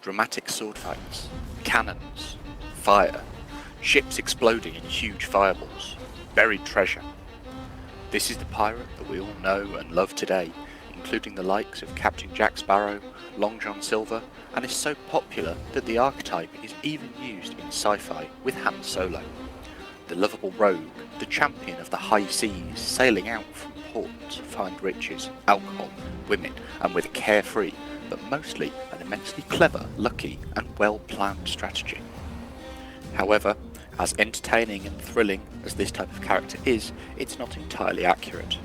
dramatic sword fights, cannons, fire, ships exploding in huge fireballs, buried treasure. This is the pirate that we all know and love today, including the likes of Captain Jack Sparrow, Long John Silver, and is so popular that the archetype is even used in sci-fi with Han Solo. The lovable rogue, the champion of the high seas, sailing out from port to find riches, alcohol, women, and with a carefree, but mostly an immensely clever, lucky, and well-planned strategy. However, as entertaining and thrilling as this type of character is, it's not entirely accurate.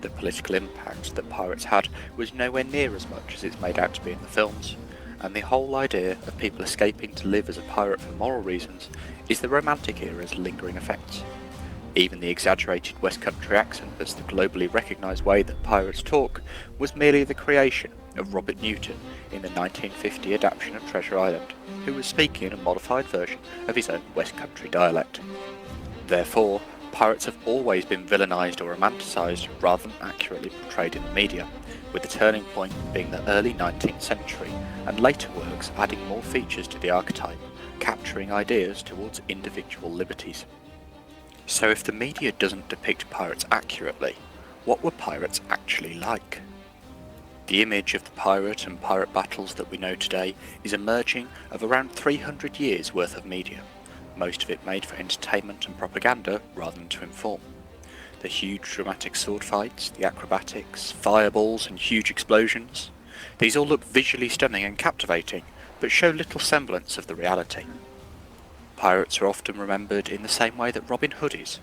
The political impact that pirates had was nowhere near as much as it's made out to be in the films, and the whole idea of people escaping to live as a pirate for moral reasons is the Romantic era's lingering effects. Even the exaggerated West Country accent as the globally recognised way that pirates talk was merely the creation of Robert Newton in the 1950 adaptation of Treasure Island, who was speaking in a modified version of his own West Country dialect. Therefore, pirates have always been villainised or romanticised rather than accurately portrayed in the media, with the turning point being the early 19th century and later works adding more features to the archetype, capturing ideas towards individual liberties. So if the media doesn't depict pirates accurately, what were pirates actually like? The image of the pirate and pirate battles that we know today is emerging of around 300 years worth of media, most of it made for entertainment and propaganda rather than to inform. The huge dramatic sword fights, the acrobatics, fireballs and huge explosions, these all look visually stunning and captivating, but show little semblance of the reality. Pirates are often remembered in the same way that Robin Hood is,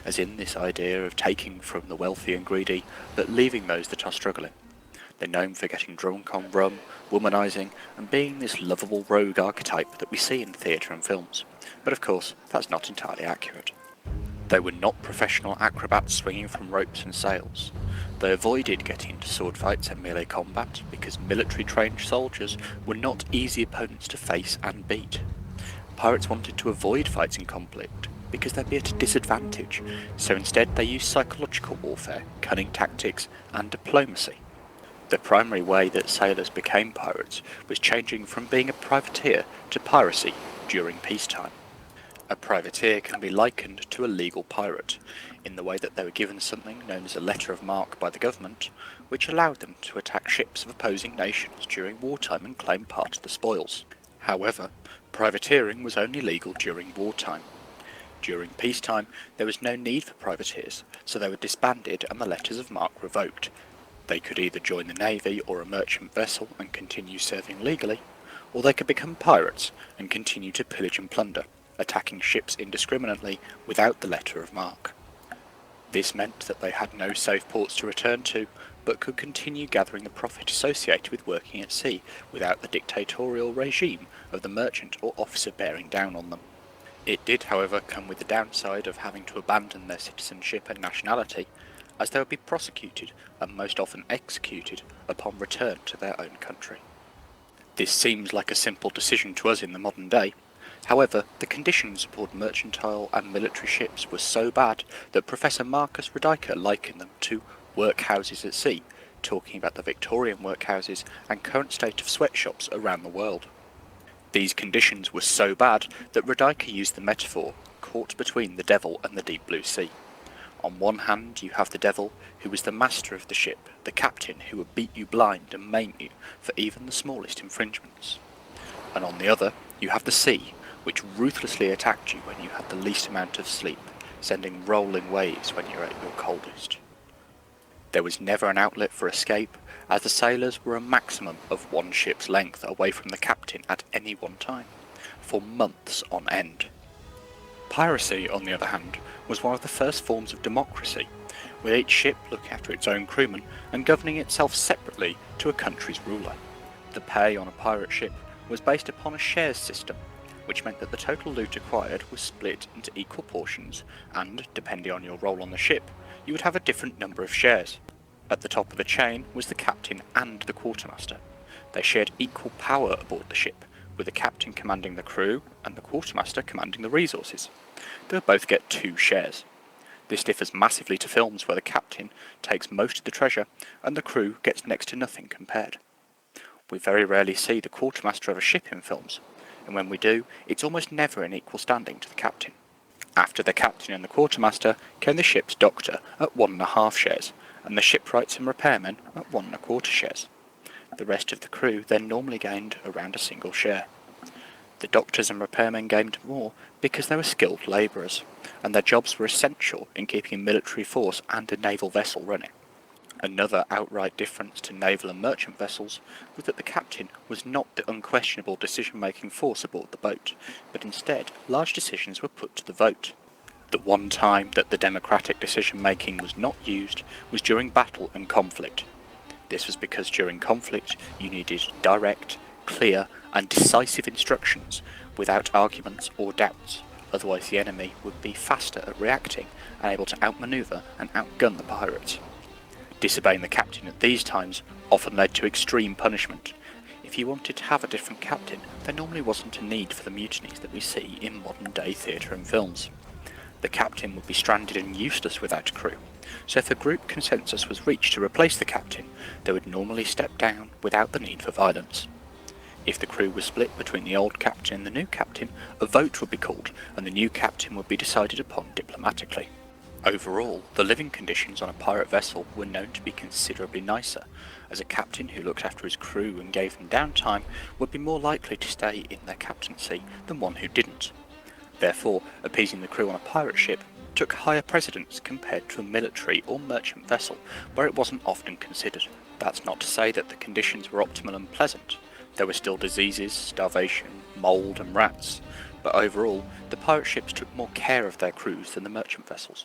as in this idea of taking from the wealthy and greedy, but leaving those that are struggling. They're known for getting drunk on rum, womanising, and being this lovable rogue archetype that we see in theatre and films. But of course, that's not entirely accurate. They were not professional acrobats swinging from ropes and sails. They avoided getting into sword fights and melee combat because military-trained soldiers were not easy opponents to face and beat. Pirates wanted to avoid fights in conflict because they'd be at a disadvantage, so instead they used psychological warfare, cunning tactics, and diplomacy. The primary way that sailors became pirates was changing from being a privateer to piracy during peacetime. A privateer can be likened to a legal pirate, in the way that they were given something known as a letter of marque by the government, which allowed them to attack ships of opposing nations during wartime and claim part of the spoils. However, privateering was only legal during wartime. During peacetime, there was no need for privateers, so they were disbanded and the letters of marque revoked. They could either join the navy or a merchant vessel and continue serving legally, or they could become pirates and continue to pillage and plunder, attacking ships indiscriminately without the letter of marque. This meant that they had no safe ports to return to, but could continue gathering the profit associated with working at sea without the dictatorial regime of the merchant or officer bearing down on them. It did, however, come with the downside of having to abandon their citizenship and nationality, as they would be prosecuted and most often executed upon return to their own country. This seems like a simple decision to us in the modern day. However, the conditions aboard mercantile and military ships were so bad that Professor Marcus Rediker likened them to workhouses at sea, talking about the Victorian workhouses and current state of sweatshops around the world. These conditions were so bad that Rediker used the metaphor caught between the devil and the deep blue sea. On one hand you have the devil, who was the master of the ship, the captain who would beat you blind and maim you for even the smallest infringements. And on the other you have the sea, which ruthlessly attacked you when you had the least amount of sleep, sending rolling waves when you were at your coldest. There was never an outlet for escape, as the sailors were a maximum of one ship's length away from the captain at any one time, for months on end. Piracy, on the other hand, was one of the first forms of democracy, with each ship looking after its own crewmen and governing itself separately to a country's ruler. The pay on a pirate ship was based upon a shares system, which meant that the total loot acquired was split into equal portions and, depending on your role on the ship, you would have a different number of shares. At the top of the chain was the captain and the quartermaster. They shared equal power aboard the ship, with the captain commanding the crew and the quartermaster commanding the resources. They would both get 2 shares. This differs massively to films where the captain takes most of the treasure and the crew gets next to nothing compared. We very rarely see the quartermaster of a ship in films, and when we do, it's almost never in equal standing to the captain. After the captain and the quartermaster came the ship's doctor at 1.5 shares, and the shipwrights and repairmen at 1.25 shares. The rest of the crew then normally gained around a single share. The doctors and repairmen gained more because they were skilled labourers, and their jobs were essential in keeping a military force and a naval vessel running. Another outright difference to naval and merchant vessels was that the captain was not the unquestionable decision-making force aboard the boat, but instead large decisions were put to the vote. The one time that the democratic decision-making was not used was during battle and conflict. This was because during conflict you needed direct, clear and decisive instructions without arguments or doubts, otherwise the enemy would be faster at reacting and able to outmaneuver and outgun the pirates. Disobeying the captain at these times often led to extreme punishment. If you wanted to have a different captain, there normally wasn't a need for the mutinies that we see in modern day theatre and films. The captain would be stranded and useless without a crew, so if a group consensus was reached to replace the captain, they would normally step down without the need for violence. If the crew was split between the old captain and the new captain, a vote would be called and the new captain would be decided upon diplomatically. Overall, the living conditions on a pirate vessel were known to be considerably nicer, as a captain who looked after his crew and gave them downtime would be more likely to stay in their captaincy than one who didn't. Therefore, appeasing the crew on a pirate ship took higher precedence compared to a military or merchant vessel, where it wasn't often considered. That's not to say that the conditions were optimal and pleasant. There were still diseases, starvation, mould and rats, but overall, the pirate ships took more care of their crews than the merchant vessels.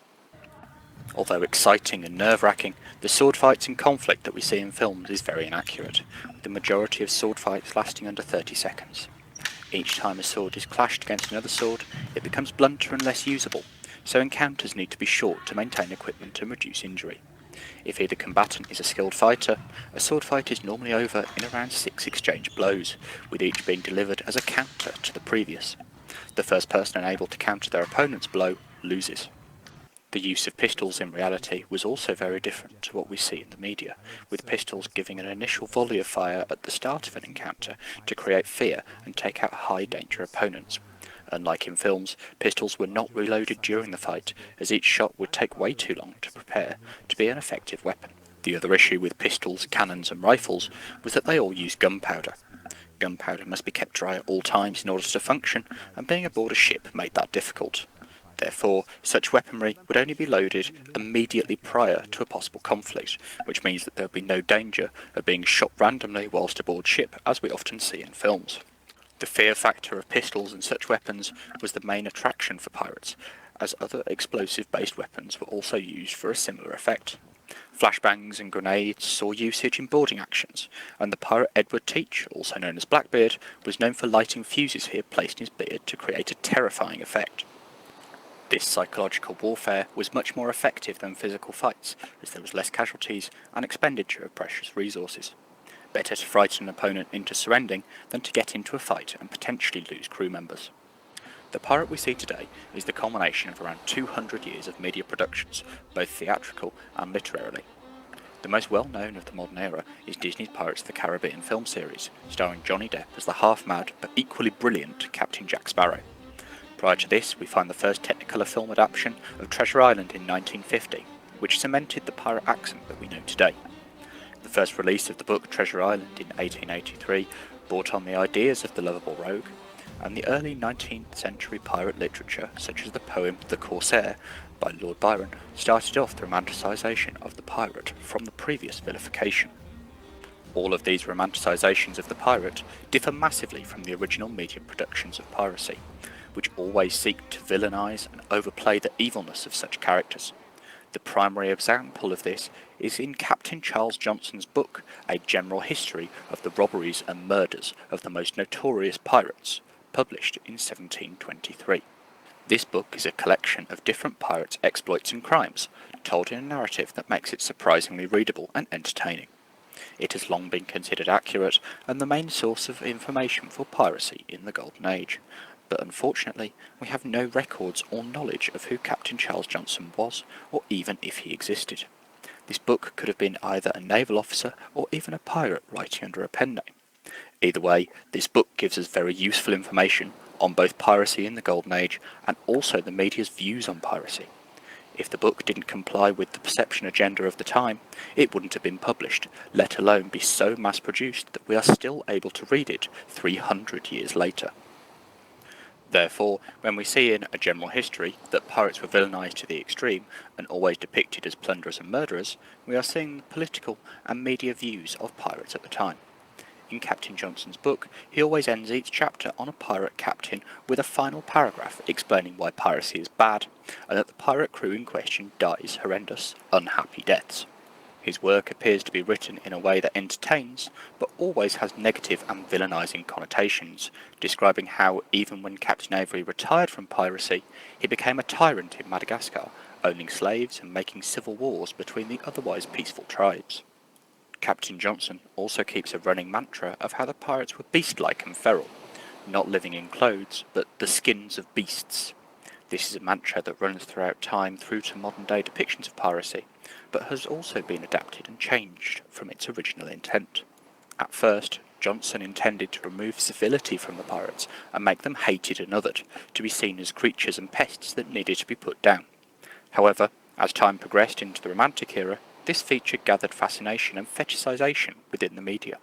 Although exciting and nerve-wracking, the sword fights and conflict that we see in films is very inaccurate, with the majority of sword fights lasting under 30 seconds. Each time a sword is clashed against another sword, it becomes blunter and less usable, so encounters need to be short to maintain equipment and reduce injury. If either combatant is a skilled fighter, a sword fight is normally over in around 6 exchange blows, with each being delivered as a counter to the previous. The first person unable to counter their opponent's blow loses. The use of pistols in reality was also very different to what we see in the media, with pistols giving an initial volley of fire at the start of an encounter to create fear and take out high-danger opponents. Unlike in films, pistols were not reloaded during the fight, as each shot would take way too long to prepare to be an effective weapon. The other issue with pistols, cannons and rifles was that they all used gunpowder. Gunpowder must be kept dry at all times in order to function, and being aboard a ship made that difficult. Therefore, such weaponry would only be loaded immediately prior to a possible conflict, which means that there would be no danger of being shot randomly whilst aboard ship, as we often see in films. The fear factor of pistols and such weapons was the main attraction for pirates, as other explosive-based weapons were also used for a similar effect. Flashbangs and grenades saw usage in boarding actions, and the pirate Edward Teach, also known as Blackbeard, was known for lighting fuses he had placed in his beard to create a terrifying effect. This psychological warfare was much more effective than physical fights, as there was less casualties and expenditure of precious resources. Better to frighten an opponent into surrendering than to get into a fight and potentially lose crew members. The pirate we see today is the culmination of around 200 years of media productions, both theatrical and literarily. The most well-known of the modern era is Disney's Pirates of the Caribbean film series, starring Johnny Depp as the half-mad but equally brilliant Captain Jack Sparrow. Prior to this, we find the first Technicolor film adaptation of Treasure Island in 1950, which cemented the pirate accent that we know today. The first release of the book Treasure Island in 1883 brought on the ideas of the lovable rogue, and the early 19th century pirate literature, such as the poem The Corsair by Lord Byron, started off the romanticisation of the pirate from the previous vilification. All of these romanticisations of the pirate differ massively from the original media productions of piracy, which always seek to villainise and overplay the evilness of such characters. The primary example of this is in Captain Charles Johnson's book, A General History of the Robberies and Murders of the Most Notorious Pirates, published in 1723. This book is a collection of different pirates' exploits and crimes, told in a narrative that makes it surprisingly readable and entertaining. It has long been considered accurate and the main source of information for piracy in the Golden Age, but unfortunately we have no records or knowledge of who Captain Charles Johnson was, or even if he existed. This book could have been either a naval officer or even a pirate writing under a pen name. Either way, this book gives us very useful information on both piracy in the Golden Age and also the media's views on piracy. If the book didn't comply with the perception agenda of the time, it wouldn't have been published, let alone be so mass-produced that we are still able to read it 300 years later. Therefore, when we see in A General History that pirates were villainised to the extreme and always depicted as plunderers and murderers, we are seeing the political and media views of pirates at the time. In Captain Johnson's book, he always ends each chapter on a pirate captain with a final paragraph explaining why piracy is bad, and that the pirate crew in question dies horrendous, unhappy deaths. His work appears to be written in a way that entertains, but always has negative and villainising connotations, describing how, even when Captain Avery retired from piracy, he became a tyrant in Madagascar, owning slaves and making civil wars between the otherwise peaceful tribes. Captain Johnson also keeps a running mantra of how the pirates were beast-like and feral, not living in clothes, but the skins of beasts. This is a mantra that runs throughout time through to modern-day depictions of piracy, but has also been adapted and changed from its original intent. At first, Johnson intended to remove civility from the pirates and make them hated and othered, to be seen as creatures and pests that needed to be put down. However, as time progressed into the Romantic era, this feature gathered fascination and fetishisation within the media.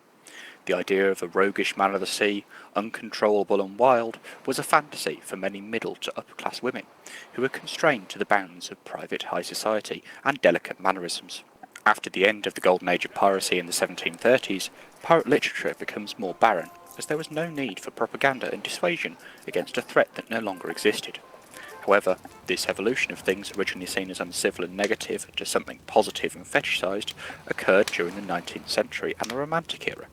The idea of a roguish man of the sea, uncontrollable and wild, was a fantasy for many middle to upper class women, who were constrained to the bounds of private high society and delicate mannerisms. After the end of the golden age of piracy in the 1730s, pirate literature becomes more barren, as there was no need for propaganda and dissuasion against a threat that no longer existed. However, this evolution of things originally seen as uncivil and negative to something positive and fetishised occurred during the 19th century and the Romantic era,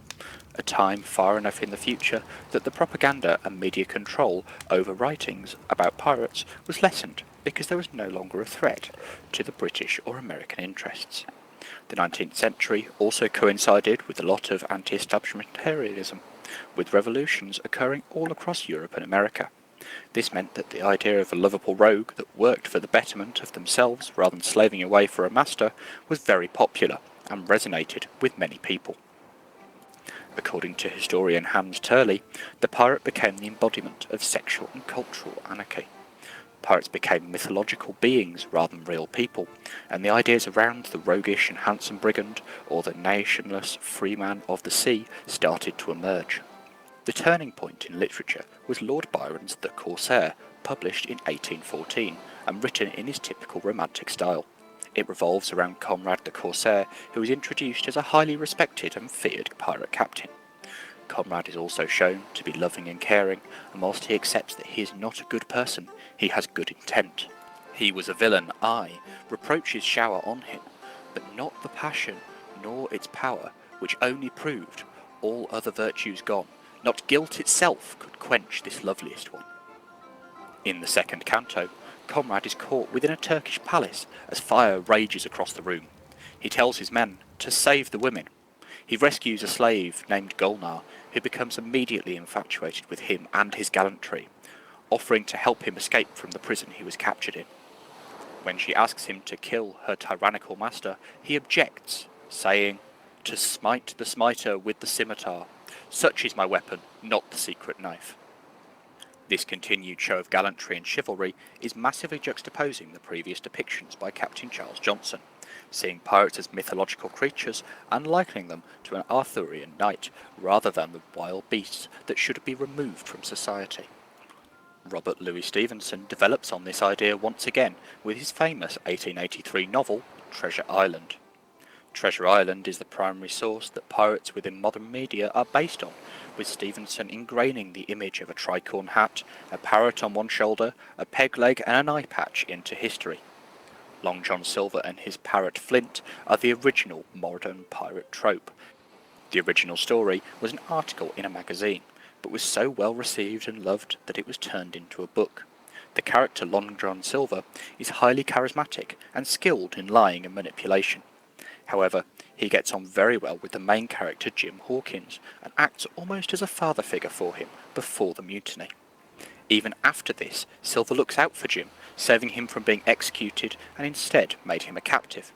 a time far enough in the future that the propaganda and media control over writings about pirates was lessened because there was no longer a threat to the British or American interests. The 19th century also coincided with a lot of anti-establishmentarianism, with revolutions occurring all across Europe and America. This meant that the idea of a lovable rogue that worked for the betterment of themselves rather than slaving away for a master was very popular and resonated with many people. According to historian Hans Turley, the pirate became the embodiment of sexual and cultural anarchy. Pirates became mythological beings rather than real people, and the ideas around the roguish and handsome brigand or the nationless freeman of the sea started to emerge. The turning point in literature was Lord Byron's The Corsair, published in 1814 and written in his typical romantic style. It revolves around Conrad the Corsair, who is introduced as a highly respected and feared pirate captain. Conrad is also shown to be loving and caring, and whilst he accepts that he is not a good person, he has good intent. He was a villain, aye, reproaches shower on him, but not the passion, nor its power, which only proved all other virtues gone. Not guilt itself could quench this loveliest one. In the second canto, Conrad is caught within a Turkish palace as fire rages across the room. He tells his men to save the women. He rescues a slave named Golnar, who becomes immediately infatuated with him and his gallantry, offering to help him escape from the prison he was captured in. When she asks him to kill her tyrannical master, he objects, saying, "To smite the smiter with the scimitar. Such is my weapon, not the secret knife." This continued show of gallantry and chivalry is massively juxtaposing the previous depictions by Captain Charles Johnson, seeing pirates as mythological creatures and likening them to an Arthurian knight rather than the wild beasts that should be removed from society. Robert Louis Stevenson develops on this idea once again with his famous 1883 novel Treasure Island. Treasure Island is the primary source that pirates within modern media are based on, with Stevenson ingraining the image of a tricorn hat, a parrot on one shoulder, a peg leg and an eye patch into history. Long John Silver and his parrot Flint are the original modern pirate trope. The original story was an article in a magazine, but was so well received and loved that it was turned into a book. The character Long John Silver is highly charismatic and skilled in lying and manipulation. However, he gets on very well with the main character Jim Hawkins and acts almost as a father figure for him before the mutiny. Even after this, Silver looks out for Jim, saving him from being executed and instead made him a captive.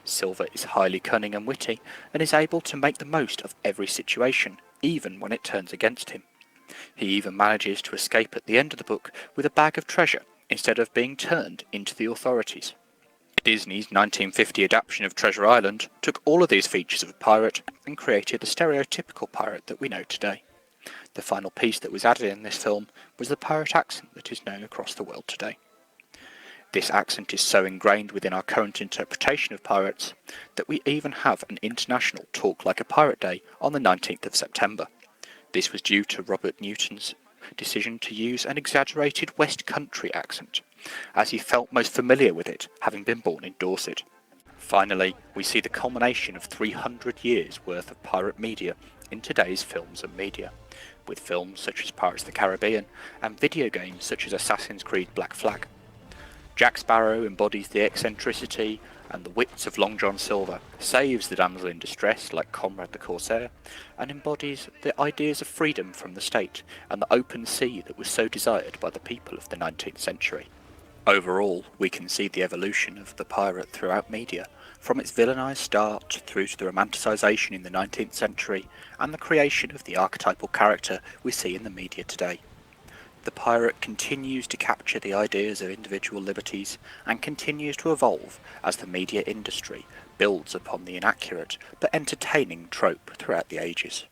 Silver is highly cunning and witty, and is able to make the most of every situation, even when it turns against him. He even manages to escape at the end of the book with a bag of treasure, instead of being turned into the authorities. Disney's 1950 adaptation of Treasure Island took all of these features of a pirate and created the stereotypical pirate that we know today. The final piece that was added in this film was the pirate accent that is known across the world today. This accent is so ingrained within our current interpretation of pirates that we even have an international Talk Like a Pirate Day on the 19th of September. This was due to Robert Newton's decision to use an exaggerated West Country accent, as he felt most familiar with it, having been born in Dorset. Finally, we see the culmination of 300 years worth of pirate media in today's films and media, with films such as Pirates of the Caribbean and video games such as Assassin's Creed Black Flag. Jack Sparrow embodies the eccentricity and the wits of Long John Silver, saves the damsel in distress like Conrad the Corsair, and embodies the ideas of freedom from the state and the open sea that was so desired by the people of the 19th century. Overall, we can see the evolution of the pirate throughout media, from its villainised start through to the romanticisation in the 19th century and the creation of the archetypal character we see in the media today. The pirate continues to capture the ideas of individual liberties and continues to evolve as the media industry builds upon the inaccurate but entertaining trope throughout the ages.